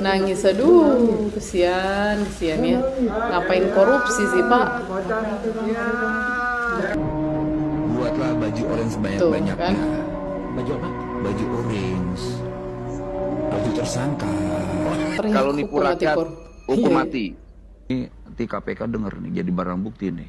Nangis, aduh, kesian ya. Ngapain korupsi sih, Pak? Buatlah baju orange banyak-banyaknya. Kan? Baju apa? Baju orange. Baju tersangka. Kalau nipu rakyat, hukum mati. Ini nanti KPK denger nih, jadi barang bukti nih.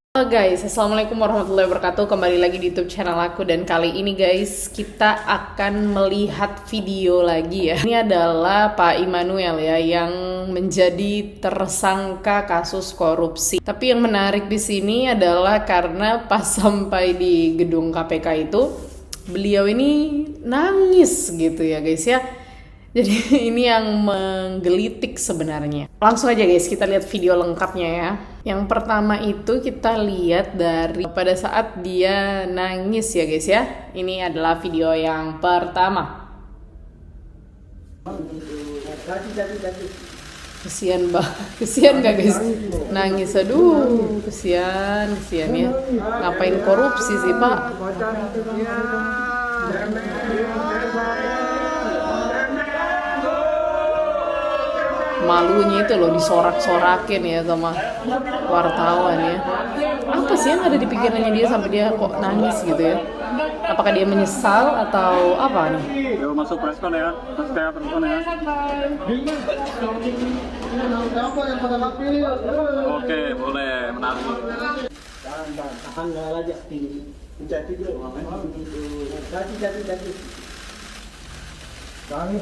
Halo guys, assalamualaikum warahmatullahi wabarakatuh. Kembali lagi di YouTube channel aku, dan kali ini guys kita akan melihat video lagi ya. Ini adalah Pak Immanuel ya, yang menjadi tersangka kasus korupsi. Tapi yang menarik di sini adalah karena pas sampai di gedung KPK itu beliau ini nangis gitu ya guys ya. Jadi ini yang menggelitik sebenarnya. Langsung aja guys, kita lihat video lengkapnya ya. Yang pertama itu kita lihat dari pada saat dia nangis ya guys ya. Ini adalah video yang pertama. Kesian gak guys? Nangis, aduh, kesian ya. Ngapain korupsi sih, Pak? Malunya itu loh disorak-sorakin ya sama wartawan ya. Apa sih yang ada di pikirannya dia sampai dia kok nangis gitu ya? Apakah dia menyesal atau apa nih? Yuk masuk preskon ya, preskon ya. Oke, boleh, menarik. Tanggal aja tinggi. Jadi bro, jadi. Nangis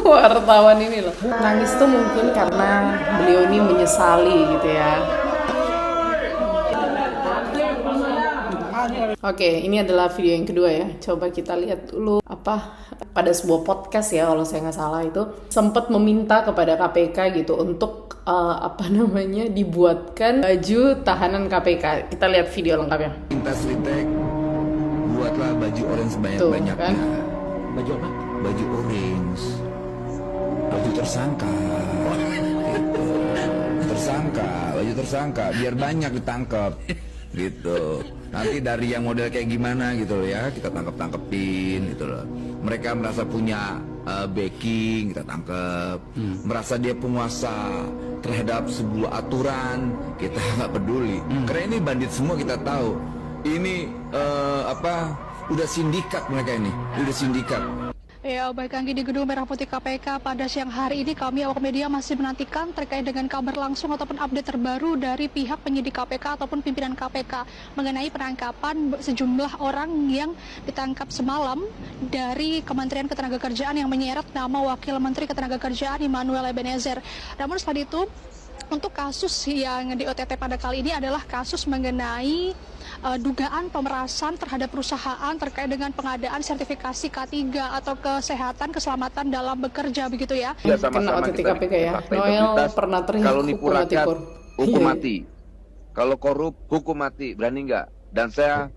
Wartawan ini loh. Nangis tuh mungkin karena beliau ini menyesali gitu ya. Oke, ini adalah video yang kedua ya. Coba kita lihat dulu apa pada sebuah podcast ya, kalau saya nggak salah itu sempat meminta kepada KPK gitu untuk dibuatkan baju tahanan KPK. Kita lihat video lengkapnya. Lintas Ritek, buatlah baju orange banyak-banyaknya. Kan? Baju apa? Baju orange. Baju tersangka. Gitu. Baju tersangka, biar banyak ditangkap. Gitu. Nanti dari yang model kayak gimana gitu loh ya, kita tangkepin gitu loh. Mereka merasa punya backing, kita tangkep. Merasa dia penguasa terhadap sebuah aturan, kita nggak peduli. Karena ini bandit semua, kita tahu. Ini udah sindikat mereka ini, udah sindikat. Ya, baik Anggi, di Gedung Merah Putih KPK pada siang hari ini kami awak media masih menantikan terkait dengan kabar langsung ataupun update terbaru dari pihak penyidik KPK ataupun pimpinan KPK mengenai penangkapan sejumlah orang yang ditangkap semalam dari Kementerian Ketenagakerjaan yang menyeret nama Wakil Menteri Ketenagakerjaan Immanuel Ebenezer. Namun setelah itu, untuk kasus yang di OTT pada kali ini adalah kasus mengenai dugaan pemerasan terhadap perusahaan terkait dengan pengadaan sertifikasi K3 atau kesehatan keselamatan dalam bekerja begitu ya. Ya, sama-sama OTT kita KPK ya. fakta Noel integritas. pernah Kalau nipu rakyat, hukum Iya. mati. Kalau korup, hukum mati. Berani nggak? Dan saya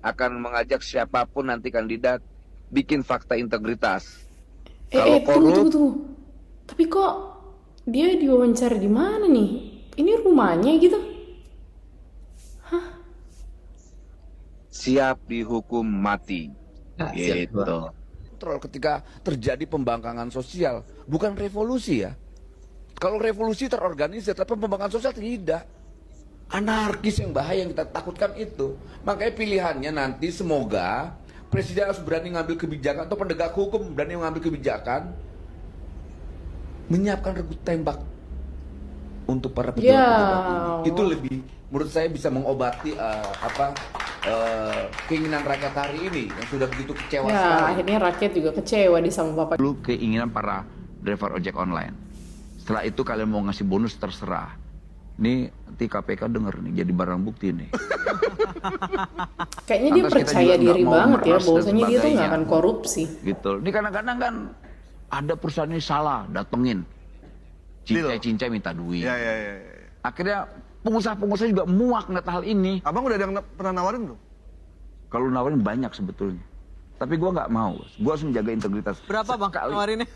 akan mengajak siapapun nanti kandidat bikin fakta integritas. Kalau Tunggu. Tapi kok dia diwawancara di mana nih? Ini rumahnya gitu? siap dihukum mati. Gitu. Kontrol ketika terjadi pembangkangan sosial, bukan revolusi ya. Kalau revolusi terorganisir, tapi pembangkangan sosial tidak. Anarkis yang bahaya yang kita takutkan itu. Makanya pilihannya nanti semoga presiden harus berani ngambil kebijakan, atau penegak hukum berani mengambil kebijakan, menyiapkan regu tembak untuk para pejabat-pejabat ini. Itu lebih, menurut saya, bisa mengobati keinginan rakyat hari ini yang sudah begitu kecewa sekali. Akhirnya rakyat juga kecewa di sama bapak. Dulu keinginan para driver ojek online. Setelah itu kalian mau ngasih bonus, terserah. Ini nanti KPK denger nih, jadi barang bukti nih. Kayaknya dia percaya diri banget ya, bahwasanya dia tuh nggak akan korupsi. Gitu. Ini kadang-kadang kan ada perusahaan ini salah, datengin. Cincai minta duit. Ya. Akhirnya pengusaha-pengusaha juga muak ngeliat hal ini. Abang udah ada yang pernah nawarin belum? Kalau nawarin banyak sebetulnya. Tapi gue nggak mau. Gue harus menjaga integritas. Berapa bang nawarinnya?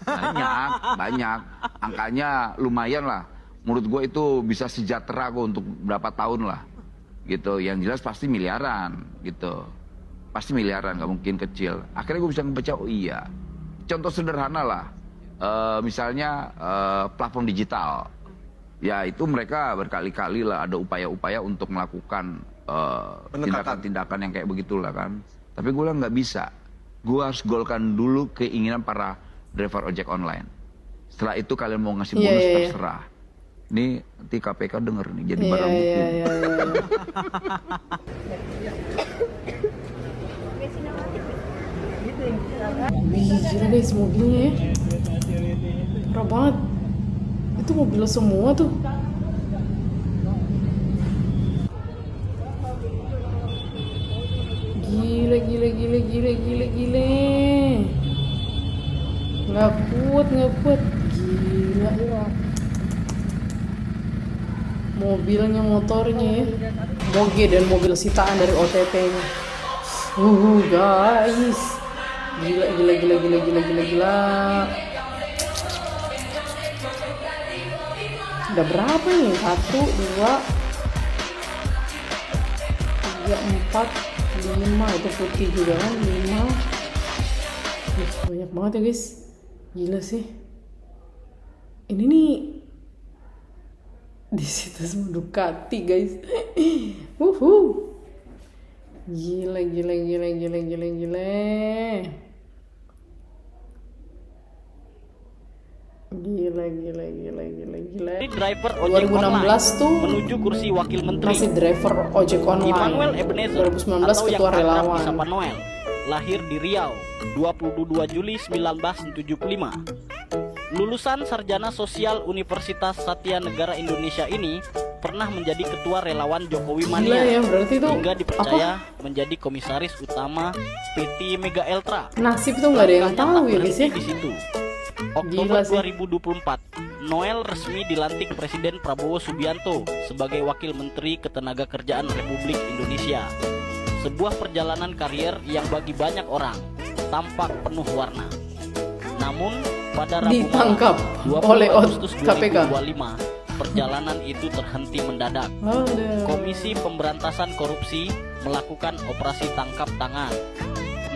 Banyak. Angkanya lumayan lah. menurut gue itu bisa sejahtera gue untuk berapa tahun lah gitu. Yang jelas pasti miliaran gitu, pasti miliaran, nggak mungkin kecil. Akhirnya gue bisa ngebaca, oh iya, contoh sederhana lah, misalnya platform digital, ya itu mereka berkali-kali lah ada upaya-upaya untuk melakukan tindakan-tindakan yang kayak begitulah kan. Tapi gue bilang nggak bisa, gue harus golkan dulu keinginan para driver ojek online. Setelah itu kalian mau ngasih bonus terserah. Ini nanti KPK denger nih, jadi barang bukti. Wih, gila guys mobilnya ya. Parah banget. Itu mobil semua tuh. Gila. Nggak kuat. Gila. Mobilnya, motornya ya. Moge dan mobil sitaan dari OTT-nya. Guys. Gila. Udah berapa nih? 1, 2, 3, 4, 5. Itu putih juga kan? 5. Banyak banget ya guys. Gila sih. Ini nih di situ semua Ducati guys. Gila. Ini driver ojek 2016 online tuh menuju kursi wakil menteri. masih driver ojek online. Immanuel Ebenezer 2019 atau yang ketua akrab relawan. disapa Noel, lahir di Riau 22 Juli 1975. Lulusan sarjana sosial Universitas Satya Negara Indonesia ini pernah menjadi ketua relawan Jokowi Gila Mania ya, berarti itu hingga dipercaya menjadi komisaris utama PT Mega Eltra. nasib tuh nggak ada yang Langkahnya tahu tak ya guys ya. berhenti di situ. Oktober Gila sih. 2024, Noel resmi dilantik Presiden Prabowo Subianto sebagai Wakil Menteri Ketenagakerjaan Republik Indonesia. Sebuah perjalanan karier yang bagi banyak orang tampak penuh warna. Namun pada Rabu Ditangkap malam, 20 oleh Agustus KPK. 2025, perjalanan itu terhenti mendadak. Komisi Pemberantasan Korupsi melakukan operasi tangkap tangan.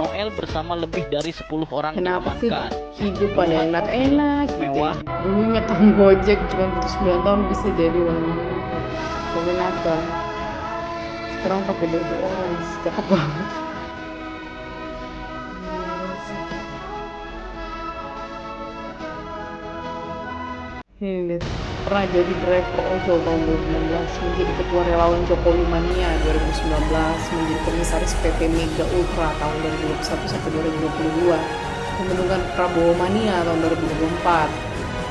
Noel bersama lebih dari 10 orang Kenapa sih diamankan. hidup pada enak-enak gitu Mewah. ya. Dulu ngetang gojek cuma 9 tahun bisa jadi pemenaker. Sekarang pakai baju orange, cakep banget. Ini lihat, pernah jadi driver ojol tahun 2016, menjadi ketua relawan Jokowi Mania 2019, menjadi komisaris PT Mega Ultra tahun 2021 sampai 2022, pembentukan Prabowo Mania tahun 2024,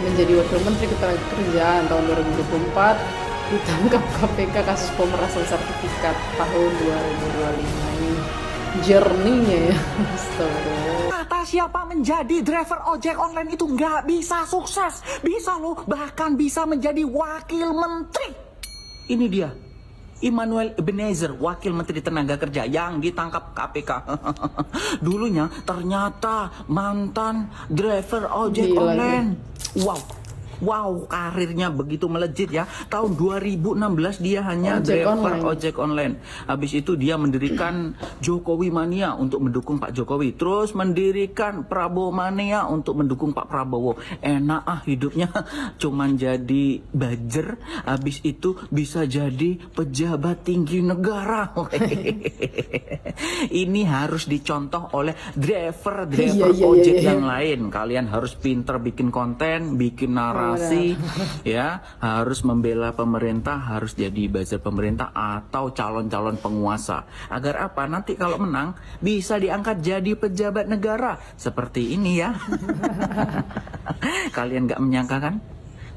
menjadi wakil menteri Ketenagakerjaan tahun 2024, ditangkap KPK kasus pemerasan sertifikat tahun 2025 ini. Journey-nya ya, astagfirullah. Kata siapa menjadi driver ojek online itu nggak bisa sukses. Bisa loh, bahkan bisa menjadi wakil menteri. Ini dia, Immanuel Ebenezer, wakil menteri tenaga kerja yang ditangkap KPK. Dulunya ternyata mantan driver ojek Gila, online. Wow, karirnya begitu melejit ya. Tahun 2016 dia hanya driver ojek online. Habis itu dia mendirikan Jokowi Mania untuk mendukung Pak Jokowi. Terus mendirikan Prabowo Mania untuk mendukung Pak Prabowo. Enak hidupnya, cuman jadi badger. Habis itu bisa jadi pejabat tinggi negara. Ini harus dicontoh oleh driver ojek yang lain. Kalian harus pinter bikin konten, bikin narasi. Ya, harus membela pemerintah, harus jadi buzzer pemerintah atau calon-calon penguasa. Agar apa? Nanti kalau menang bisa diangkat jadi pejabat negara seperti ini ya. Kalian nggak menyangka kan?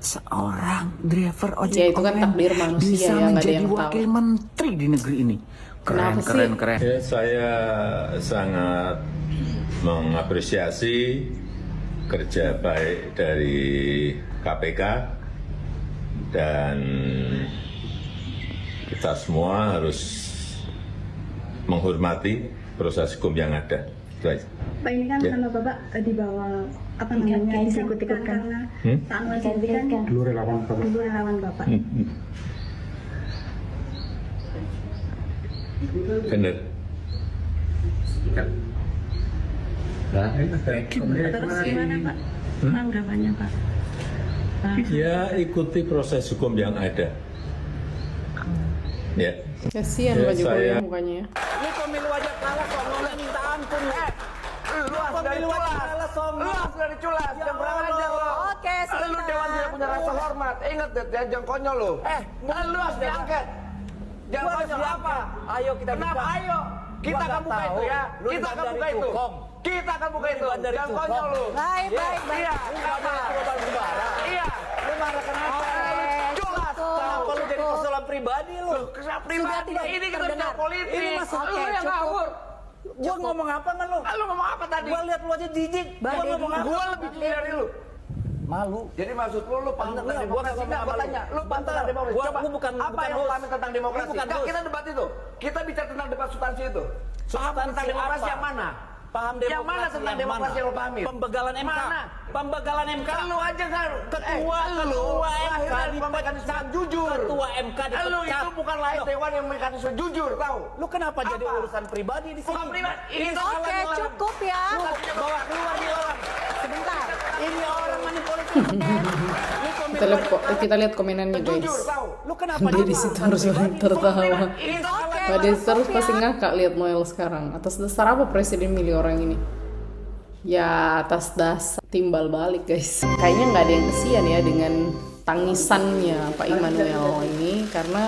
Seorang driver ojek Ya, itu kan online takdir manusia bisa ya, nggak ada menjadi yang tahu. wakil menteri di negeri ini. Kenapa sih? Keren. Ya, saya sangat mengapresiasi kerja baik dari KPK dan kita semua harus menghormati proses hukum yang ada. Pak, ini kan nama Bapak dibawa apa namanya bisa ikut-ikutkan Pak Anwar Zaidi kan dulu relawan Bapak. Bener. Terus gimana Pak? Tanggapannya Pak? Ya ikuti proses hukum yang ada. Ya. Kasihan Ya, Pak Jokowi saya- mukanya. Ini pemilu aja kalah kok nolak minta ampun. Pemilu aja kalah sombong. Lu dari culas, yang kurang ajar lo. Oke, Lu dewan tidak punya rasa hormat. Ingat deh, jangan konyol lo. Lu harus diangkat. Jangan konyol apa? Ayo kita Kenapa buka. ayo? Kita Gua akan nggak buka tahu. itu ya. Lu Kita di akan buka Bandar itu. Hukum. Kita akan buka Lu di itu. Bandar Jangan Hukum. konyol lu. Baik. Iya, Kenapa? iya. Lu marah kenapa? Culas. Kenapa lu jadi persoalan pribadi lu? Kesal pribadi. tidak Ini kita bicara terdengar. politik. Ini masuk. Lu yang ngawur. Gua ngomong apa sama lu? Lu ngomong apa tadi? Gua lihat lu aja jijik. Gua ngomong apa? Gua lebih jujur dari lu. Malu. Jadi maksud lu paham tentang Enggak, gua demokrasi? nggak Enggak, ngomong gua sama tanya. lu. Lu paham tentang demokrasi? Gua- Coba. gua bukan- Apa bukan yang lu host. paham tentang demokrasi? Lu bukan Enggak, host. kita debat itu. Kita bicara tentang debat substansi itu. Paham tentang demokrasi yang mana? Paham Yang demokrasi mana tentang demokrasi yang lu pahami? Pembegalan MK. Mana? Pembegalan MK. Lu aja kan Ketua lahir MK dari mekanisme jujur. Ketua MK dipecat. Lu itu bukan lahir Loh, dewan yang mekanisme jujur, tahu? Lu kenapa jadi Apa? urusan pribadi di sini? Bukan pribadi. Ini Oke, cukup ya. Lu bawa keluar nih orang. Sebentar. Ini orang manipulatif. Kita lihat komenannya guys. jujur, tahu? Lu kenapa Dia di situ harus tertawa. Ini Pak Desa terus pasti ngakak lihat Noel sekarang. Atas dasar apa presiden milih orang ini? Ya atas dasar timbal balik guys. Kayaknya nggak ada yang kesian ya dengan tangisannya Pak Immanuel ini, karena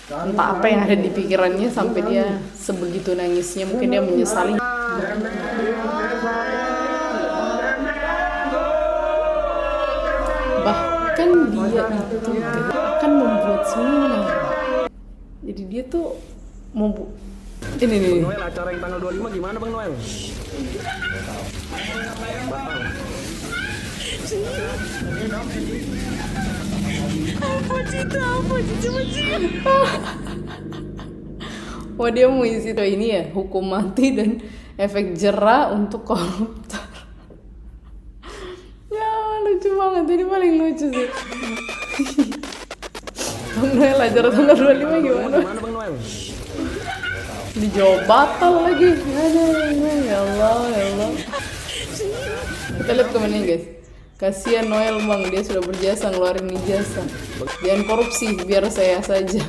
entah apa yang ada di pikirannya sampai dia sebegitu nangisnya. Mungkin dia menyesali. Bahkan dia itu akan membuat seminar. Jadi dia tuh mau ini nih. Noel, acara yang tanggal 25 gimana Bang Noel? Wah, dia mau isi tuh ini ya, hukum mati dan efek jera untuk koruptor. Ya lucu banget, ini paling lucu sih. Bang Noel acara tanggal 25 gimana? Gimana Bang Noel? Dijawab batal lagi. Ya Allah, ya Allah. Kita lihat komennya guys. Kasihan Noel bang, dia sudah berjasa ngeluarin ijazah. Jangan korupsi, biar saya saja.